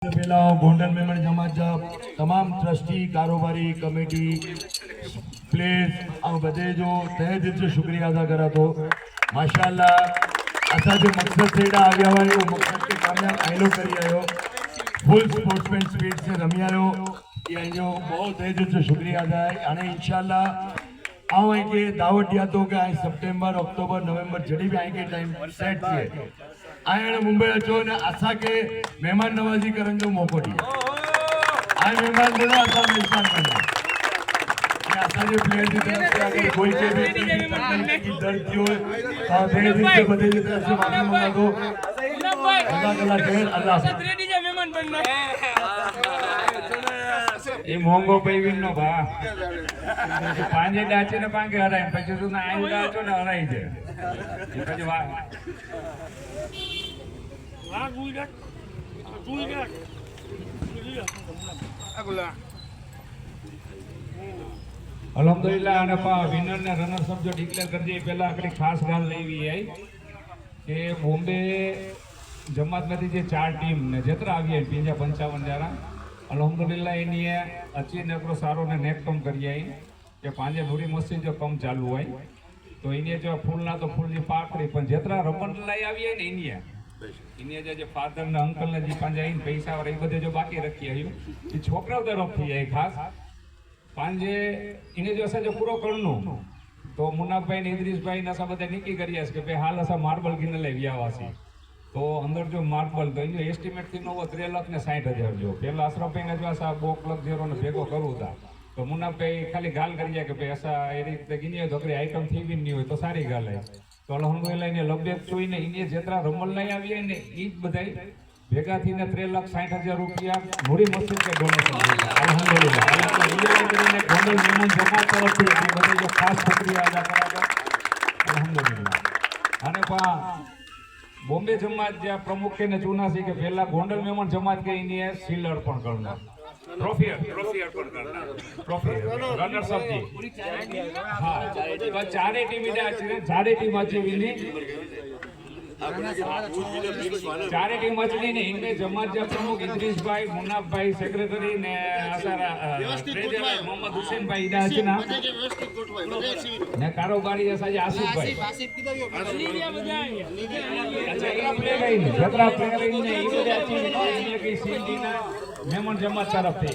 पहला गोंडल मेमन जमात तमाम ट्रस्टी कारोबारी कमेटी प्लेयर्स और बधे जो तहे दिल से शुक्रिया अदा करा तो माशाअल्लाह असा जो मकसद से आया हुआ है वो मकसद के कामयाब आयलो करी आयो फुल स्पोर्ट्समैन स्पिरिट से रमी आयो ये जो बहुत तहे दिल से शुक्रिया अदा है अने इंशाअल्लाह आओ के दावत दिया तो कि सितंबर अक्टूबर नवंबर जड़ी भी आएंगे टाइम सेट है आए मुंबई अचो ने असा के मेहमान नवाजी करने जो मौको दिया आए मेहमान बोलो असा मेजबान बने ये असा जो प्लेयर की तरफ से अगर कोई के भी तकलीफ की दर्द हो और धीरे धीरे बदले की तरफ से माफी मांगा दो अल्लाह खैर अल्लाह रेडी जे मेहमान बनना ये मोंगो पेविन नो बा पांजे डाचे ने पांगे हराय પછી તું ના આઈ डाचो ને હરાઈ છે એ પછી વાહ અલ્હમ્દુલિલ્લાહ અને વિનર ને રનર્સ અપ જો ડિક્લેર કરી દે પહેલા આપણી ખાસ ગાલ લેવી આવી કે બોમ્બે જમાતમાંથી જે 4 ટીમ ને જેતરા આવી 55 જણા अल्हम्दुलिल्लाह इन्हीं अच्छी नकरो सारो ने नेक कम करी आई के पांजे नूरी मस्जिद जो कम चालू आई तो इन्हीं जो फूल ना तो फूल जी पाकड़ी पण जेतरा रमण लाई आवी है ने इन्हीं जो फादर ने अंकल ने जी पांजे आईन पैसा और ए बधे जो बाकी रखी आयो ई छोकरा तरफ थी आई खास पांजे इन्हीं जो असा जो पूरो करनो तो मुन्नाफ भाई ने इद्रीस भाई ने सब बधे निकी करियास के भाई हाल असा मार्बल गिने ले व्यावासी तो अंदर जो मार्बल तो इनो एस्टिमेट थी नो 3,60,000 जो पहला अशरफ भाई ने जो ऐसा 2,00,000 ने भेगो करू था तो मुन्नाफ भाई खाली गाल करिया के भाई ऐसा ए रीते गिनी तो आइटम थी भी नहीं हो तो सारी गाल है तो अल्हम्दुलिल्लाह ने लबेक જોઈ ને ઇને જેતરા રમલ લઈ આવી ને ઈ બધાઈ ભેગા થઈને 3,60,000 રૂપિયા નૂરી મસ્જિદ કે ડોનેશન અલ્હમ્દુલિલ્લાહ અલ્લાહ ગોંડલ મેમન જમાત તરફથી આ બધા જો ખાસ શુક્રિયા અદા કરાતો અલ્હમ્દુલિલ્લાહ અને પા बॉम्बे जमात जो प्रमुख के ने चुना सी के पहला गोंडल मेमन जमात के इन्हीं है सील अर्पण करना ट्रॉफी अर्पण करना ट्रॉफी रनर्स अप जी हां तो चारे टीम इधर अच्छी चारे टीम अच्छी विनी चारे टीम अच्छी ने इनके जमात जो प्रमुख इद्रीस भाई मुन्नाफ भाई सेक्रेटरी ने असारा ट्रेजर मोहम्मद हुसैन भाई इधर अच्छी ना ने कारोबारी ऐसा जी आसिफ भाई अच्छा ये प्ले गई जतरा प्ले गई ने ई बड़े अच्छी ने की सील दी ना मेमन जमात तरफ थी